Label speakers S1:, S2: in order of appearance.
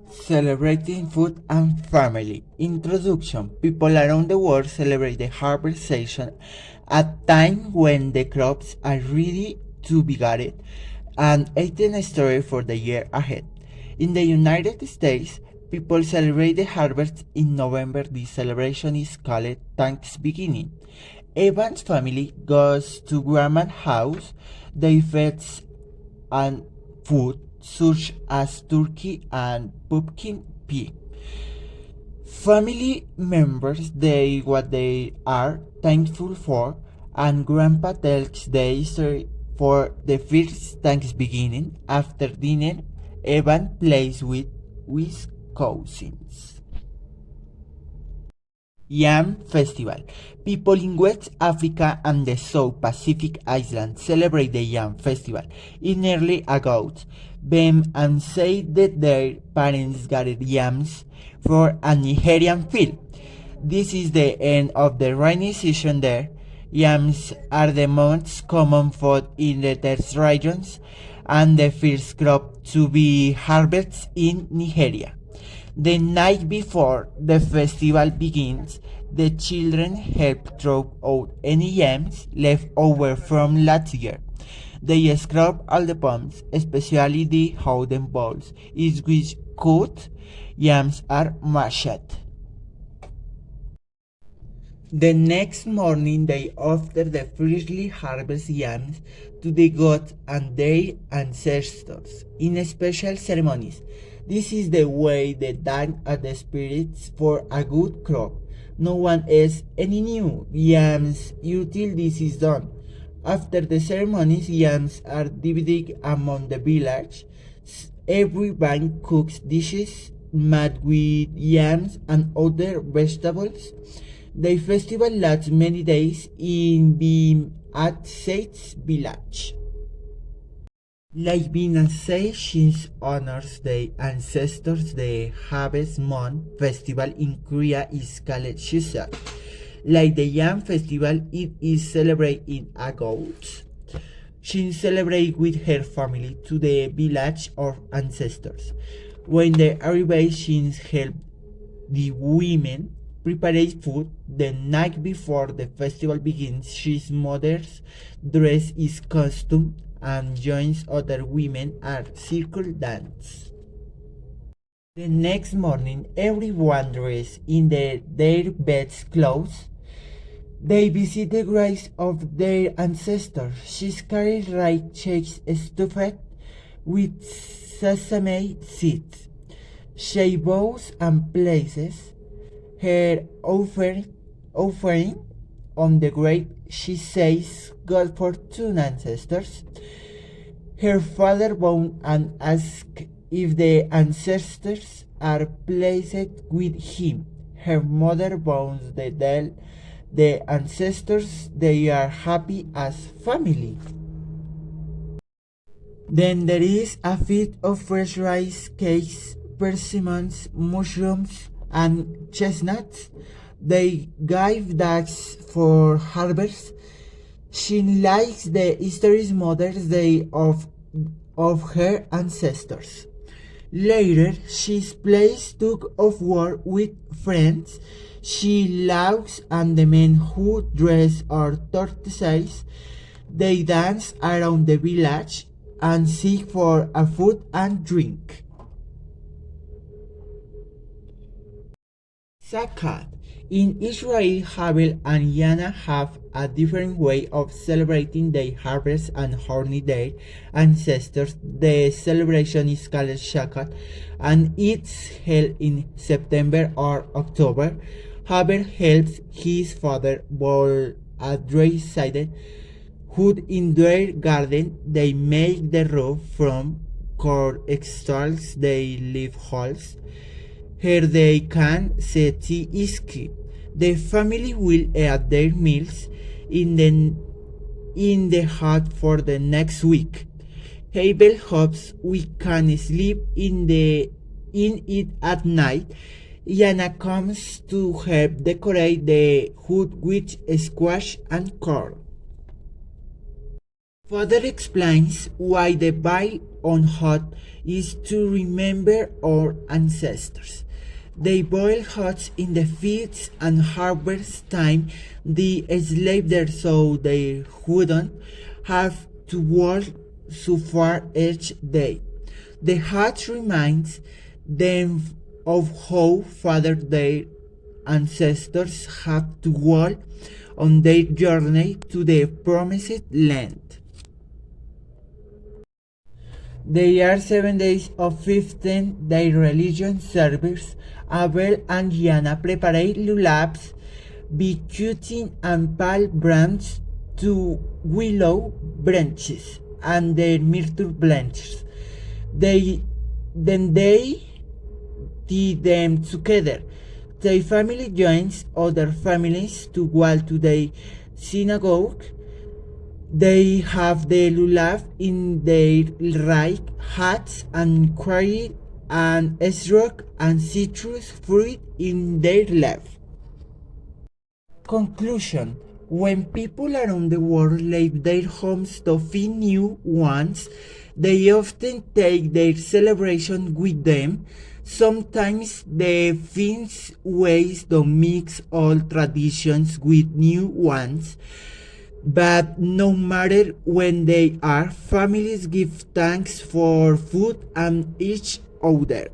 S1: Celebrating food and family. Introduction. People around the world celebrate the harvest season, a time when the crops are ready to be gathered and eaten story for the year ahead. In the United States, people celebrate the harvest in November. This celebration is called Thanksgiving. Evan's family goes to grandma's house. They feed and food such as turkey and pumpkin pie. Family members they what they are thankful for, and grandpa tells the story for the first Thanksgiving. After dinner, Evan plays with cousins. Yam Festival. People in West Africa and the South Pacific Islands celebrate the Yam Festival in early August. Them and say that their parents gathered yams for a Nigerian field. This is the end of the rainy season there. Yams are the most common food in the desert regions and the first crop to be harvested in Nigeria. The night before the festival begins, the children help throw out any yams left over from last year. They scrub all the palms, especially the wooden balls, in which cut yams are mashed. The next morning, they offer the freshly harvested yams to the gods and their ancestors in special ceremonies. This is the way they thank the spirits for a good crop. No one eats any new yams until this is done. After the ceremonies, yams are divided among the village. Everyone cooks dishes made with yams and other vegetables. The festival lasts many days in Bim at Said's village. Like Bina says, she honors the ancestors. The Harvest Moon festival in Korea is called Chuseok. Like the Yam festival, it is celebrated in August. She celebrates with her family to the village of ancestors. When they arrive, she helps the women prepare food. The night before the festival begins, she's mother's dress is costume and joins other women at circle dance. The next morning, everyone dressed in their best clothes. They visit the graves of their ancestors. She's carried right cakes stuffed with sesame seeds. She bows and places her offering on the grave. She says, God fortune ancestors. Her father bowed and asked if the ancestors are pleased with him. Her mother bows the ancestors, they are happy as family. Then there is a feast of fresh rice, cakes, persimmons, mushrooms, and chestnuts. They give thanks for harvest. She likes the Easter's Mother's Day of her ancestors. Later, she plays tug of war with friends. She laughs and the men who dress are tortoises. They dance around the village and seek for a food and drink. Zakat. In Israel, Havel and Yana have a different way of celebrating their harvest and honoring their ancestors. The celebration is called Shakat and it's held in September or October. Havel helps his father boil a dry-sided wood in their garden. They make the roof from corn stalks. They leave holes. Here they can set tea is key. The family will add their meals in the hut for the next week. Havel hopes we can sleep in it at night. Yana comes to help decorate the hut with squash and corn. Father explains why the bile on hot is to remember our ancestors. They boil huts in the fields and harvest time the slave there so they wouldn't have to walk so far each day. The hut reminds them of how far their ancestors have to walk on their journey to the promised land. They are 7 days of 15-day religion service. Abel and Gianna preparate lullabies, by cutting and palm branches to willow branches and their myrtle branches. Then they did them together. The family joins other families to walk to the synagogue. They have the lulav in their right hats and carry an estrog and citrus fruit in their left. Conclusion: when people around the world leave their homes to feed new ones, they often take their celebration with them. Sometimes the finds ways to mix old traditions with new ones. But no matter when they are, families give thanks for food and each other.